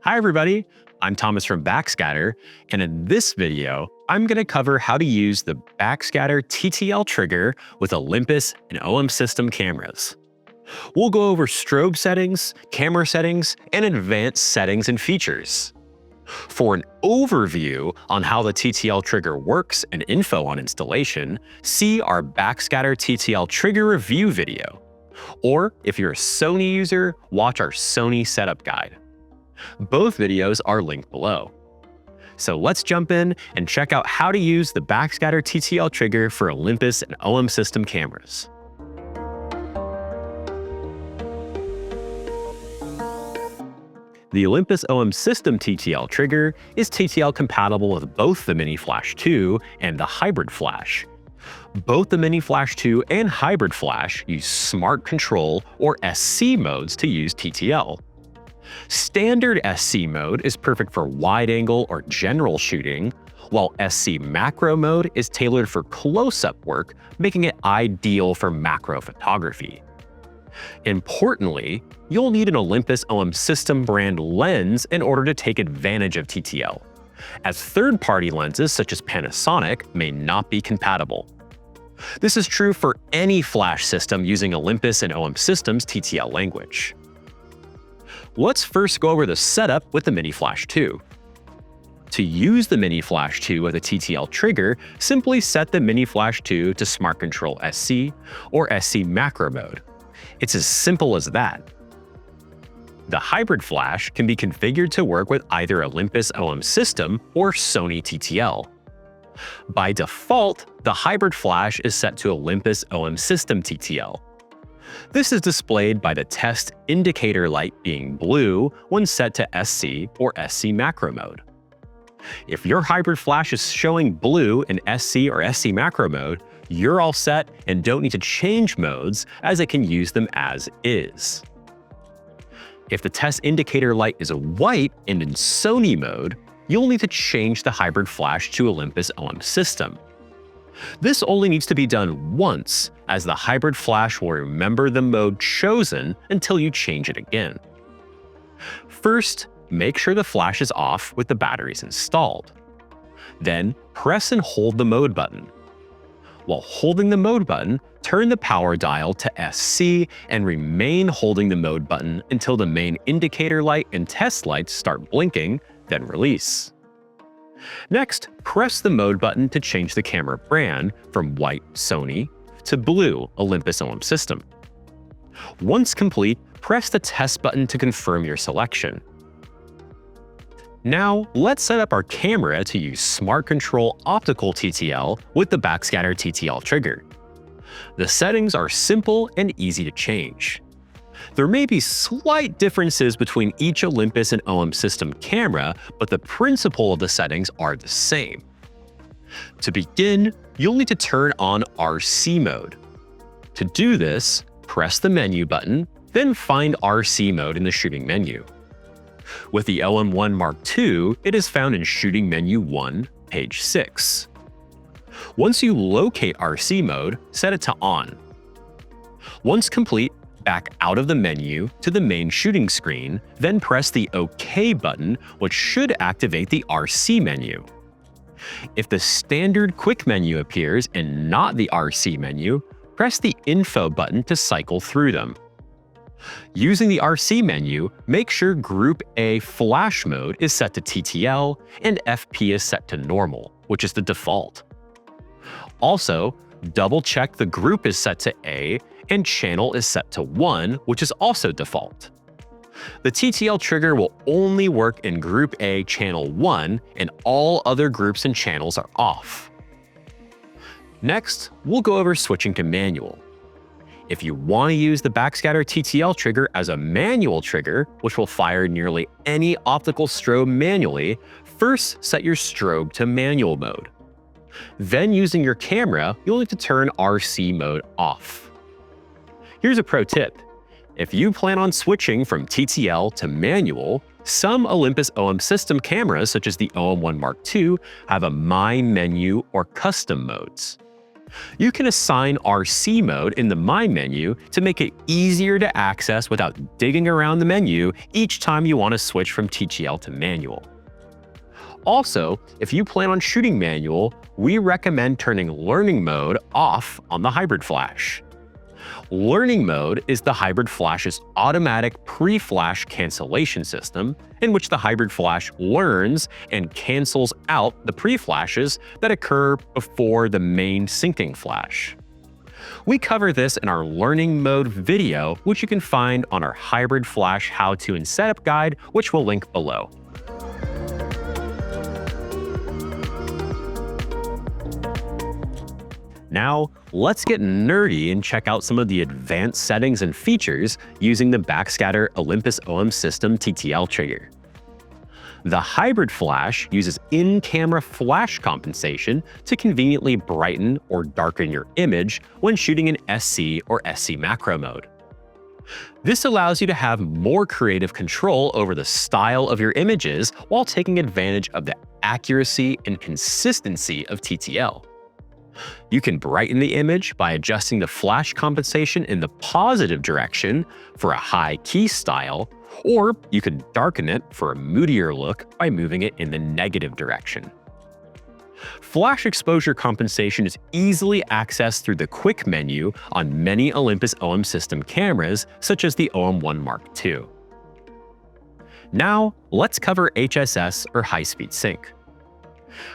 Hi everybody, I'm Thomas from Backscatter, and in this video, I'm going to cover how to use the Backscatter TTL Trigger with Olympus and OM system cameras. We'll go over strobe settings, camera settings, and advanced settings and features. For an overview on how the TTL Trigger works and info on installation, see our Backscatter TTL Trigger review video. Or if you're a Sony user, watch our Sony setup guide. Both videos are linked below. So let's jump in and check out how to use the Backscatter TTL Trigger for Olympus and OM system cameras. The Olympus OM system TTL Trigger is TTL compatible with both the Mini Flash 2 and the Hybrid Flash. Both the Mini Flash 2 and Hybrid Flash use Smart Control or SC modes to use TTL. Standard SC mode is perfect for wide-angle or general shooting, while SC macro mode is tailored for close-up work, making it ideal for macro photography. Importantly, you'll need an Olympus OM system brand lens in order to take advantage of TTL, as third-party lenses such as Panasonic may not be compatible. This is true for any flash system using Olympus and OM systems TTL language. Let's first go over the setup with the Mini Flash 2. To use the Mini Flash 2 with a TTL trigger, simply set the Mini Flash 2 to Smart Control SC or SC Macro mode. It's as simple as that. The Hybrid Flash can be configured to work with either Olympus OM system or Sony TTL. By default, the Hybrid Flash is set to Olympus OM system TTL. This is displayed by the test indicator light being blue when set to SC or SC macro mode. If your Hybrid Flash is showing blue in SC or SC macro mode, you're all set and don't need to change modes as it can use them as is. If the test indicator light is white and in Sony mode, you'll need to change the Hybrid Flash to Olympus OM system. This only needs to be done once, as the Hybrid Flash will remember the mode chosen until you change it again. First, make sure the flash is off with the batteries installed. Then, press and hold the mode button. While holding the mode button, turn the power dial to SC and remain holding the mode button until the main indicator light and test lights start blinking, then release. Next, press the mode button to change the camera brand from white Sony to blue Olympus OM system. Once complete, press the test button to confirm your selection. Now, let's set up our camera to use Smart Control Optical TTL with the Backscatter TTL Trigger. The settings are simple and easy to change. There may be slight differences between each Olympus and OM system camera, but the principle of the settings are the same. To begin, you'll need to turn on RC mode. To do this, press the menu button, then find RC mode in the shooting menu. With the OM1 Mark II, it is found in Shooting Menu 1, page 6. Once you locate RC mode, set it to on. Once complete, back out of the menu to the main shooting screen, then press the OK button, which should activate the RC menu. If the standard quick menu appears and not the RC menu, press the Info button to cycle through them. Using the RC menu, make sure Group A flash mode is set to TTL and FP is set to normal, which is the default. Also, double-check the group is set to A and channel is set to 1, which is also default. The TTL trigger will only work in Group A channel 1 and all other groups and channels are off. Next, we'll go over switching to manual. If you want to use the Backscatter TTL trigger as a manual trigger, which will fire nearly any optical strobe manually, first set your strobe to manual mode. Then using your camera, you'll need to turn RC mode off. Here's a pro tip. If you plan on switching from TTL to manual, some Olympus OM system cameras such as the OM1 Mark II have a My Menu or Custom modes. You can assign RC mode in the My menu to make it easier to access without digging around the menu each time you want to switch from TTL to manual. Also, if you plan on shooting manual, we recommend turning Learning mode off on the hybrid flash. Learning mode is the hybrid flash's automatic pre-flash cancellation system in which the hybrid flash learns and cancels out the pre-flashes that occur before the main syncing flash. We cover this in our Learning mode video, which you can find on our hybrid flash how-to and setup guide, which we'll link below. Now, let's get nerdy and check out some of the advanced settings and features using the Backscatter Olympus OM System TTL Trigger. The hybrid flash uses in-camera flash compensation to conveniently brighten or darken your image when shooting in SC or SC macro mode. This allows you to have more creative control over the style of your images while taking advantage of the accuracy and consistency of TTL. You can brighten the image by adjusting the flash compensation in the positive direction for a high key style, or you could darken it for a moodier look by moving it in the negative direction. Flash exposure compensation is easily accessed through the quick menu on many Olympus OM System cameras, such as the OM1 Mark II. Now, let's cover HSS or high-speed sync.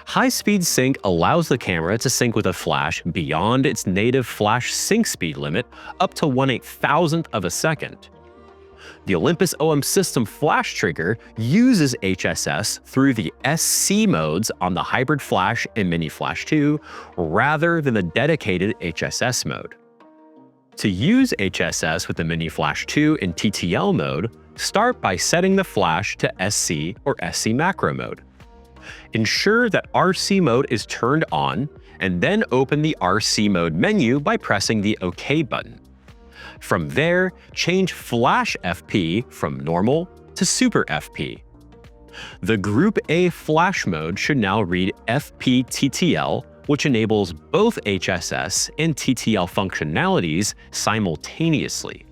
High-speed sync allows the camera to sync with a flash beyond its native flash sync speed limit up to 1/8,000th of a second. The Olympus OM System flash trigger uses HSS through the SC modes on the hybrid flash and mini flash 2 rather than the dedicated HSS mode. To use HSS with the mini flash 2 in TTL mode, start by setting the flash to SC or SC macro mode. Ensure that RC mode is turned on, and then open the RC mode menu by pressing the OK button. From there, change Flash FP from Normal to Super FP. The Group A Flash mode should now read FP TTL, which enables both HSS and TTL functionalities simultaneously.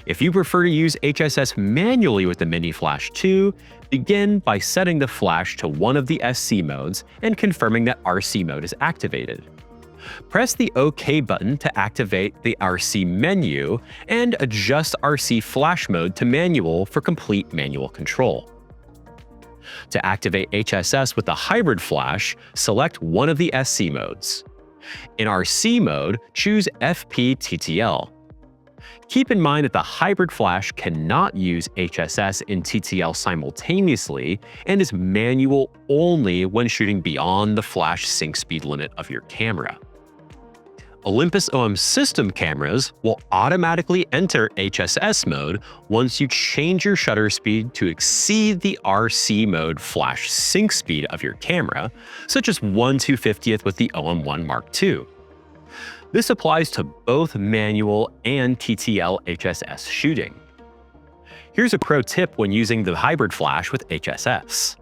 If you prefer to use HSS manually with the Mini Flash 2, begin by setting the flash to one of the SC modes and confirming that RC mode is activated. Press the OK button to activate the RC menu and adjust RC flash mode to manual for complete manual control. To activate HSS with the hybrid flash, select one of the SC modes. In RC mode, choose FP TTL. Keep in mind that the hybrid flash cannot use HSS and TTL simultaneously and is manual only when shooting beyond the flash sync speed limit of your camera. Olympus OM System cameras will automatically enter HSS mode once you change your shutter speed to exceed the RC mode flash sync speed of your camera, such as 1/250th with the OM1 Mark II. This applies to both manual and TTL HSS shooting. Here's a pro tip when using the hybrid flash with HSS.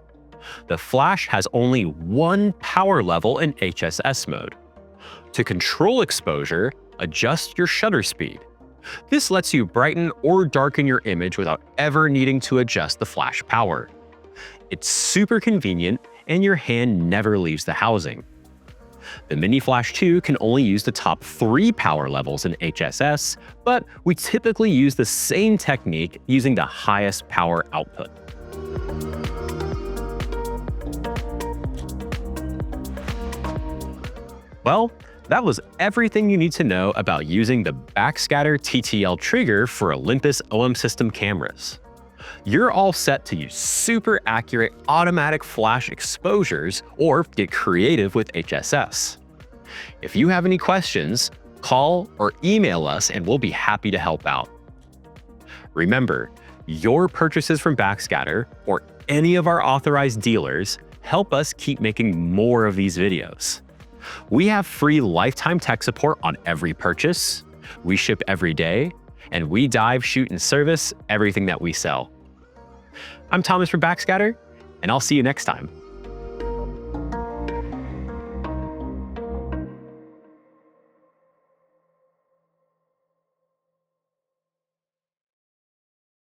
The flash has only one power level in HSS mode. To control exposure, adjust your shutter speed. This lets you brighten or darken your image without ever needing to adjust the flash power. It's super convenient and your hand never leaves the housing. The Mini Flash 2 can only use the top 3 power levels in HSS, but we typically use the same technique using the highest power output. Well, that was everything you need to know about using the Backscatter TTL Trigger for Olympus OM System cameras. You're all set to use super accurate automatic flash exposures or get creative with HSS. If you have any questions, call or email us and we'll be happy to help out. Remember, your purchases from Backscatter or any of our authorized dealers help us keep making more of these videos. We have free lifetime tech support on every purchase, we ship every day, and we dive, shoot, and service everything that we sell. I'm Thomas from Backscatter, and I'll see you next time.